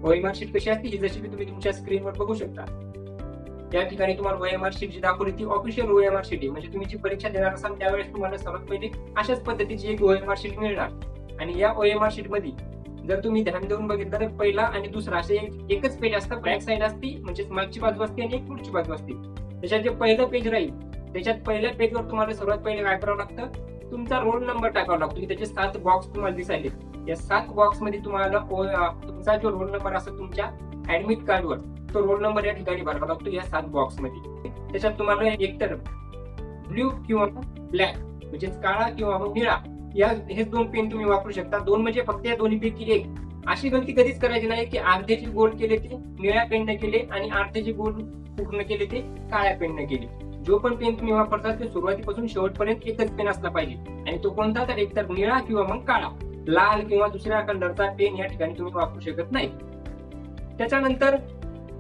OMR sheet कशी असते ही जशी की तुम्ही तुमच्या स्क्रीनवर बघू शकता. या ठिकाणी तुम्हाला OMR शीट जी दाखवली ती ऑफिशियल OMR शीट आहे. म्हणजे तुम्ही जी परीक्षा देणार असाल त्यावेळेस तुम्हाला सर्वात पहिले अशाच पद्धतीची एक OMR शीट मिळणार. आणि या OMR शीट मध्ये जर तुम्ही ध्यान देऊन बघितलं तर पहिला आणि दुसरा असे एकच पेज असतं. बॅक साइड असते म्हणजे मागची बाजू असते आणि एक पुढची बाजू असते. त्याच्यात जे पहिलं पेज राहील त्याच्यात पहिल्या पेजवर तुम्हाला सर्वात पहिले काय करावं लागतं, तुमचा रोल नंबर टाकावा लागतो. त्याचे 7 बॉक्स तुम्हाला दिसायले. या 7 बॉक्स मध्ये तुम्हाला तुमचा जो रोल नंबर असेल तुमच्या ऍडमिट कार्डवर तो रोल नंबर या ठिकाणी भरावा लागतो या 7 बॉक्स मध्ये. त्याच्यात तुम्हाला एकतर ब्ल्यू किंवा ब्लॅक म्हणजे काळा किंवा निळा हे 2 पेन तुम्ही वापरू शकता. 2 म्हणजे फक्त या दोन्हीपैकी एक. अशी गलती कधीच करायची नाही की अर्ध्याचे गोल केले ते निळ्या पेनने केले आणि अर्ध्याचे गोल पूर्ण केले ते काळ्या पेनने केले. जो पण पेन तुम्ही वापरता ते सुरुवातीपासून शेवटपर्यंत एकच पेन असला पाहिजे. आणि तो कोणता तर एकतर निळा किंवा मग काळा, लाल किंवा दुसऱ्या कलरचा पेन या ठिकाणी तुम्ही वापरू शकत नाही. त्याच्यानंतर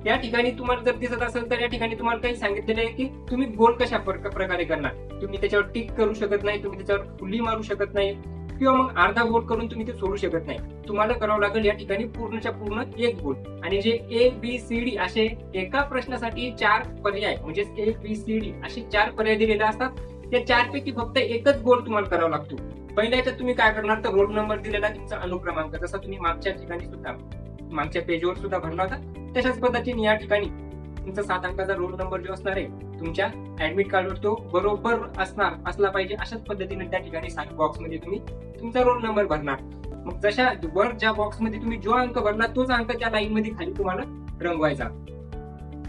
या ठिकाणी तुम्हाला जर दिसत असेल तर या ठिकाणी तुम्हाला काही सांगितलेलं आहे की तुम्ही गोल कशा प्रकारे करणार. तुम्ही त्याच्यावर टिक करू शकत नाही, तुम्ही त्याच्यावर फुली मारू शकत नाही किंवा मग अर्धा गोल करून तुम्ही ते सोडू शकत नाही. तुम्हाला करावं लागेल या ठिकाणी पूर्णच्या पूर्ण एक गोल. आणि जे ABCD असे एका प्रश्नासाठी 4 पर्याय म्हणजे ABCD असे 4 पर्याय दिलेले असतात. त्या 4 पैकी फक्त एकच गोल तुम्हाला करावा लागतो. पहिल्या याच्यात तुम्ही काय करणार तर रोल नंबर दिलेला तुमचा अनुक्रमांक जसा तुम्ही मागच्या ठिकाणी सुद्धा मागच्या पेजवर सुद्धा भरला होता तशाच पद्धतीने या ठिकाणी तुमचा 7 अंकाचा रोल नंबर जो असणार आहे तुमच्या ऍडमिट कार्डवर तो बरोबर असला पाहिजे. अशाच पद्धतीने त्या ठिकाणी 7 बॉक्स मध्ये तुम्ही तुमचा रोल नंबर भरणार. मग जशा वर ज्या बॉक्स मध्ये तुम्ही जो अंक भरला तोच अंक त्या लाईन मध्ये खाली तुम्हाला रंगवायचा.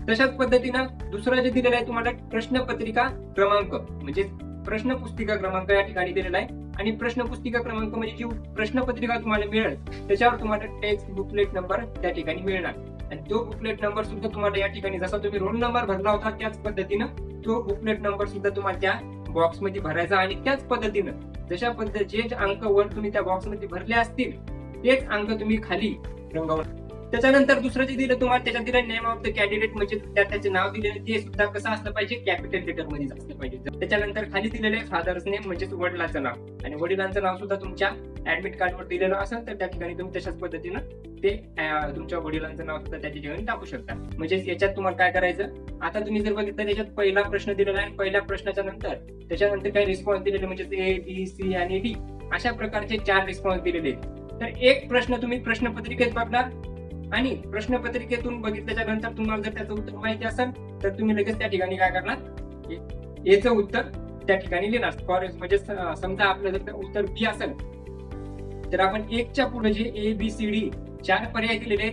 तशाच पद्धतीनं दुसरा जे दिलेला आहे तुम्हाला प्रश्नपत्रिका क्रमांक म्हणजे प्रश्न पुस्तिका क्रमांक या ठिकाणी दिलेला आहे. आणि प्रश्न पुस्तिका क्रमांक म्हणजे जी प्रश्नपत्रिका तुम्हाला मिळेल त्याच्यावर तुम्हाला टेक्स्ट बुकलेट नंबर त्या ठिकाणी मिळणार. आणि तो बुकलेट नंबर सुद्धा तुम्हाला या ठिकाणी जसा तुम्ही रोल नंबर भरला होता त्याच पद्धतीनं तो बुकलेट नंबर सुद्धा तुम्हाला त्या बॉक्स मध्ये भरायचा. आणि त्याच पद्धतीनं जशा जे अंक वर तुम्ही त्या बॉक्स मध्ये भरले असतील तेच अंक तुम्ही खाली रंगवणार. त्याच्यानंतर दुसरं जे दिलं तुम्हाला त्याच्यात दिलं नेम ऑफ द कॅन्डिडेट म्हणजे त्याचे नाव दिलेलं ते सुद्धा कसं असलं पाहिजे कॅपिटल लेटर मध्ये असलं पाहिजे. त्याच्यानंतर खाली दिलेलं आहे फादर्स नेम म्हणजे वडिलांचं नाव आणि वडिलांचं नाव सुद्धा तुमच्या ऍडमिट कार्डवर दिलेलं असेल तर त्या ठिकाणी तुम्ही तशाच पद्धतीनं ते तुमच्या वडिलांचं नाव सुद्धा त्या ठिकाणी टाकू शकता. म्हणजे याच्यात तुम्हाला काय करायचं आता तुम्ही जर बघितलं त्याच्यात पहिला प्रश्न दिलेला आहे. पहिल्या प्रश्नाच्या नंतर त्याच्यानंतर काही रिस्पॉन्स दिलेले म्हणजे A, B, C आणि D अशा प्रकारचे 4 रिस्पॉन्स दिलेले आहेत. तर एक प्रश्न तुम्ही प्रश्नपत्रिकेत बघणार आणि प्रश्नपत्रिकेतून बघितल्याच्या नंतर तुम्हाला जर त्याचं उत्तर माहिती असेल तर तुम्ही लगेच त्या ठिकाणी काय करणार याचं उत्तर त्या ठिकाणी लिहिणार. म्हणजे समजा आपलं जर उत्तर B असेल तर आपण 1च्या पुढे जे ABCD 4 पर्याय दिलेले आहेत